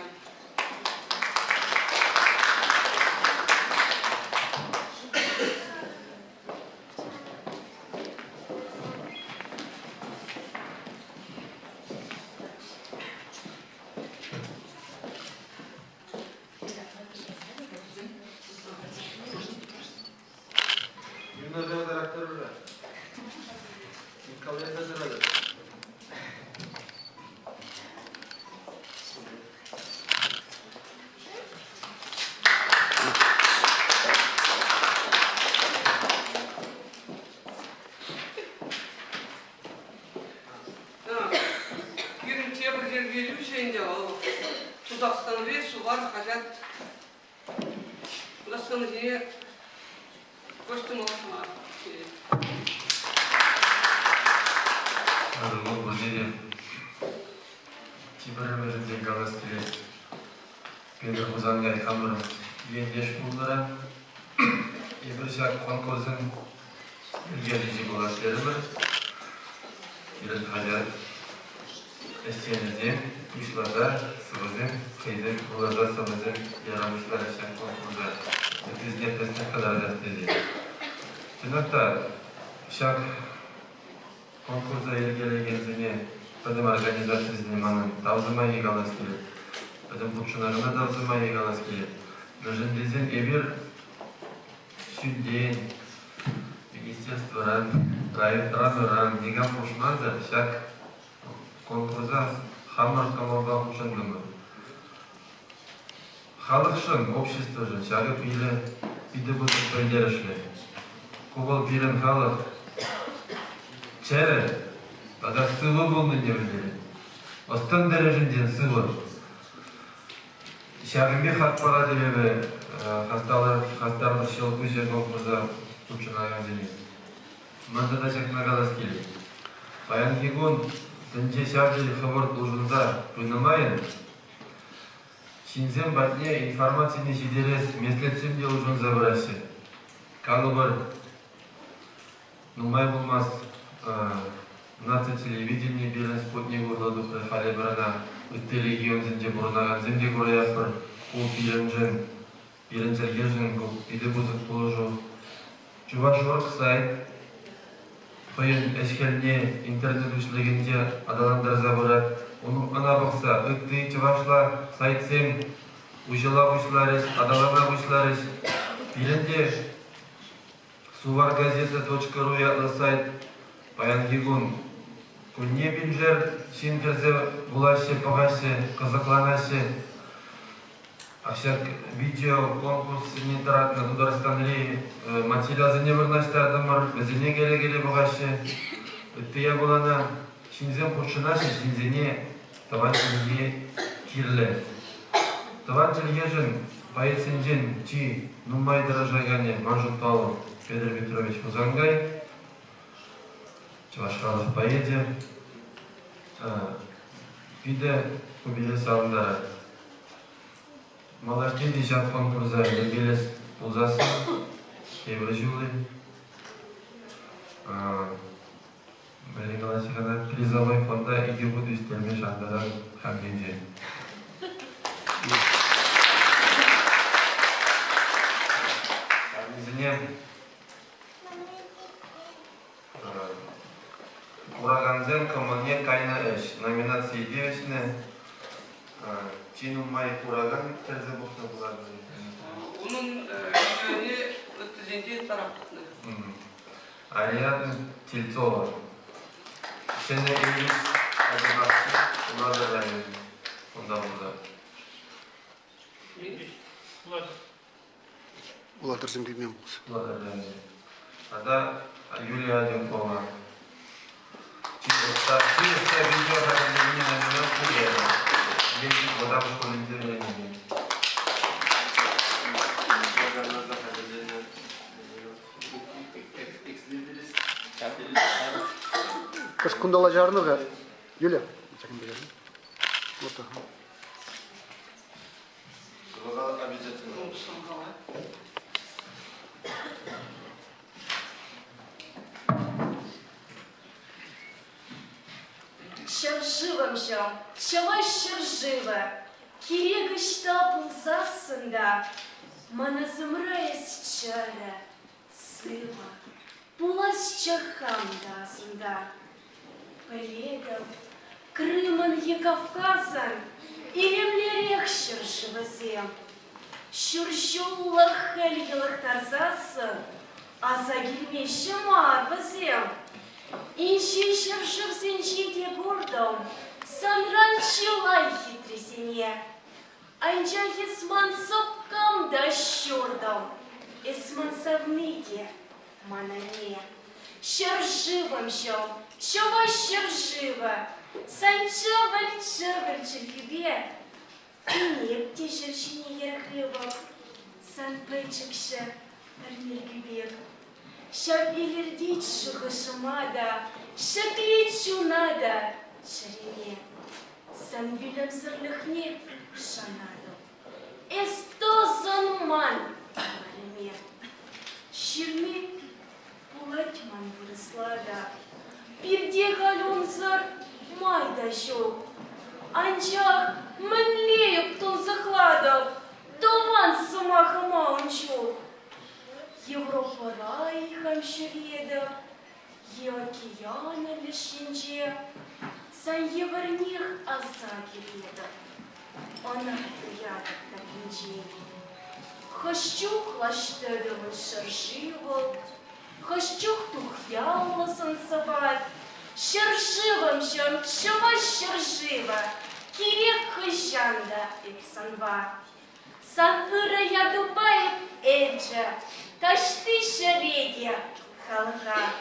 Şak konkursa ilgili Ödüm organizasyasının davzıma yegalas kelip, ödüm kutçularına davzıma yegalas kelip, Ножындезен эбир südden, естестводан, райоттан негам кушмаза, шак конкурса хамыр камалга кушандымы. Халыкшын, обществожын, шагы пиді бұзып бөлдерішілі. Кубал пирен халық, чәрі, Ада сылы болны не білдері. Остан дәрежінден сылы. Шағымбе хатпара дебебі хастарлық шелку жер конкурса күпшінаған зене. Мандада шақнагалас келі. Баян Хигон дінже шағдері хабар должынза пынымайын. Шинзен батне информацияны жидерес меслетсем де ұжынза бұрашы. Калы бір нумай болмас нация телевидение берен спутник урладух хали барана үтте регион зенде бурнаган зенде горяпыр ол пиренчергежен иде бузык положу Чувашорг сайт қойын эшкелне интернет үшлегенде адаландар забырат оның ана бақса үтте чувашла сайтсем ужила бұшларыш адалана бұшларыш пиренде suvargazeta.ru ятлы сайт Баян Хигон Күнне бинжер, шин керзе булашы, пағашы, қызықланашы. Ашак видео конкурс не тарат на Дударстанли материал не вырнаштардымыр, бізіне келе бұғашы. Үттія болана шинзен құршынашы, шинзене таванчылге кирлі. Таванчылге жын пайетсенжен чи нумай дырыжайгане Манжутпалу Петр Петрович Хузангай. Чувашқалық поэзия, биде көбелес алындары. Малашкенде жат конкурса ергелес ұлзасы, кебір жылы. Бәлегаласы ғана призовой фонда иге бұд үстерме жандыран қамбенже. Әмізіне Ураганзен коммуне кайна эш. Номинации девичны. Чину май ураган терзе бухна булады. Onun videonu ötüzünce tarafını. Ариадна Тельцова. Шене Элис Адемаксы Улады район. Онда бұлда. Улады рзім білмем болсы. Улады район. Ада Юлия Аденкова. Чисто видео разделение на минуту Вещи вода в школе интервении. Кашкундала жарныға. Юля. Вот так. Шамхала. Шыржывымжы, чылы шыржывы, керегі штапылзасында, маназымрайыз чары, сыла, пулас чахамдасында. Поледов, Крымын е Кавказан, илемлерек шыржывызем. Шыржуллық хәлгілік тарзасын, аза келмеші марвызем. Инши шыржывзен жеде бұрдым, санранчылай хитресене. Анча есман сопкамда шурдым, есман савныге манане. Шыржывым жыл, чыва шыржывы, санчывыль чыргібе. Инепте шыршыне ерхывым, сан пычыкшы әрмергібек. Шапелердеть шуғышымада, шаклечу нада шарине. Сан вилем сырлыхне шанадым, эстозын ман барыме. Ширме пулатьман вырыслада, пирде галюнзыр майда жол. Анчах мінлейіп тонзықладып, тован сымахыма ончол. Европа райхам шыреді, е океана лішінже, сан еварнех аза келеді, она прияток такінже. Хащух лаштыдывын шыржывыл, хащух тухяллысын сабат, шыржывым жым чыва шыржыва, керек хыжанда эксанва. Сан ырая дубайып эджа, ташты шареге халға,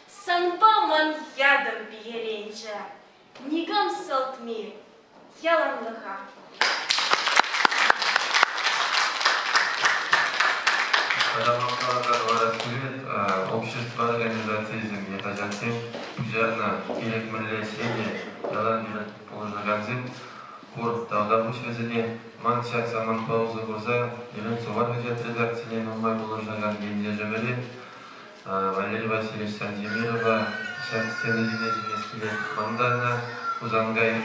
санбаман ядым биеренжа, нигам салтми яланлыға. Общество организации земли Тазянсем, Пужарна, Кирек Мерлесене, Ялан Билет Положаганзем, Кур Талдабуш Везене, Манчак Саман Пауза Гурза, Елен Суваргажат редакции Номай Положаган Генде Жавеле, Валерий Васильевич Сандемирова, Шахстена Зинезинескилет Мандана, Узангай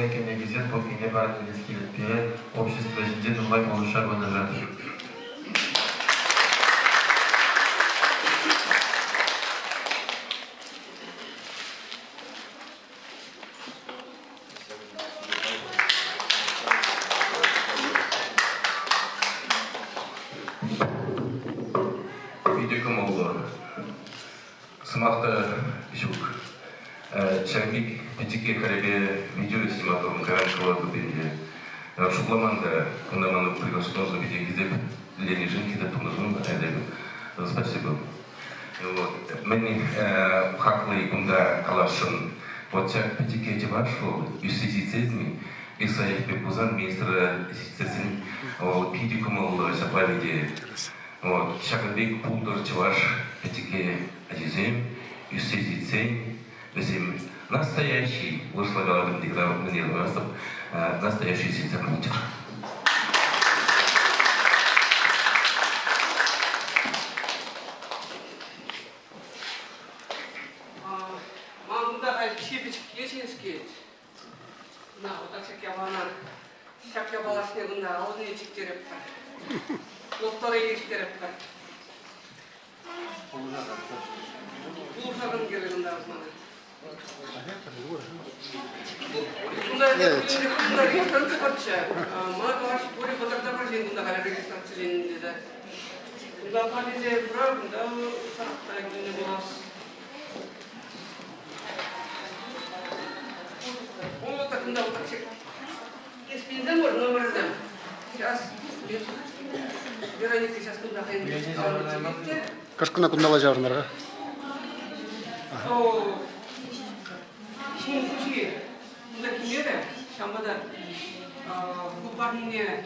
Кенегизен, Покине Барнинескилет Пирен, Общество Зинде Номай Положаган Жавеле. Сымақты жүк. Чаңбек петеке қарабе видео сниматом гарантовала бөбенде. Шубламанда, кundamаны приглашено за видео, Лене Женки, да туназун, спасибо. Мен хақлы кунда калашын. Вот чак петеке те вашу, юсидицизми, и саев пепузан министра сицизм, пиди кумал запавиде. Шагабек пулдор чеваш петеке адизем, юсидицем, везем настоящий, вышла головым деградированным, настоящий сицепутер. Шақя баласыне бұнда алдын етшектеріп бар. Лоқтары ештеріп бар. Бұл жағын келі бұнда бұнда. Бұнда регистрация барча. Ма қалаш бұры бұтарда бар жен бұнда қара регистрация женінде де. Бұнда қалезе бұра, бұнда сақта күні болас. Ол отақында отақшек. Спиндем номер дам. Сейчас. Вероника сейчас куда ходит? Кашкына кундала жарнарға. О. Шинкучи. Куда кимере? Шамбада. Купарнине.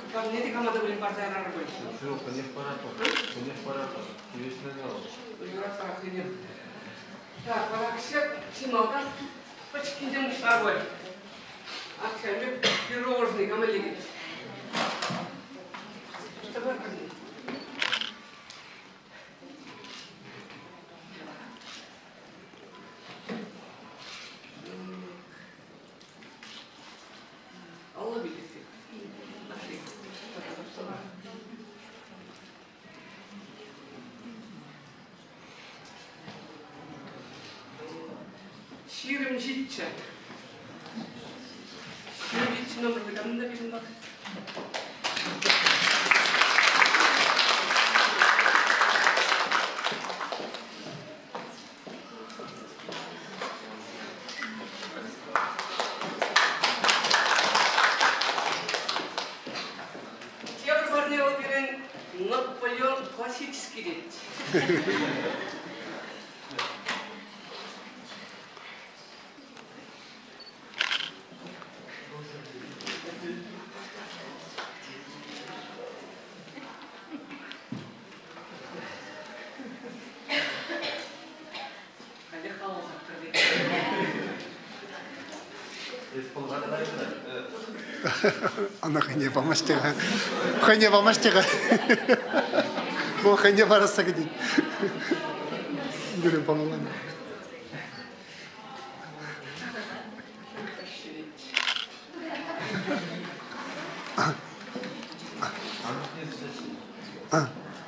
Купарнине ти камада были партия работы. Что, конец пора. Весь назвал. Так, вараксет, Сималда. Почти идем с тобой. Аксельбек. Кырны гамалегит. Что бар кырны? Алла билет. Şiirim jitçe. Şiirim jitçe nomurdu kanında birim bak. Тевр барнеол берен Наполеон классический дейт. Она хане помаштега. Хане помаштега. Бо хане бараса где. Гүлüm помогла.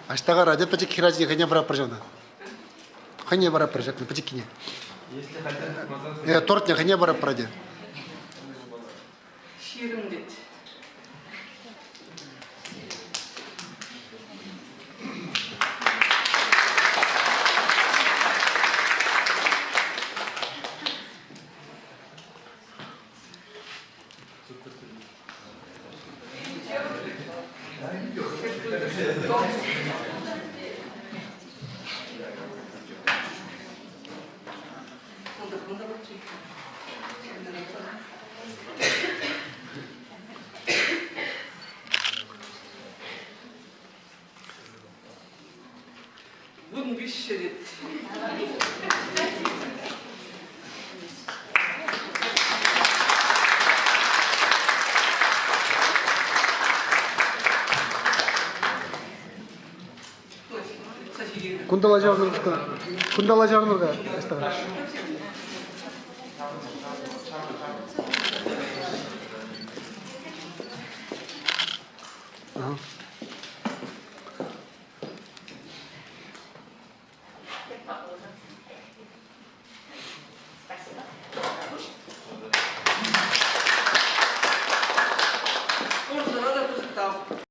Аштага ради пачекираji хане бара прожана. Хане бара прожакны пачекине. Если хотят Торт не хане бара проде. Şiirim deyt. Bunun bir şey. Kundala jarnurga. Kundala jarnurga. Astaga. Aha.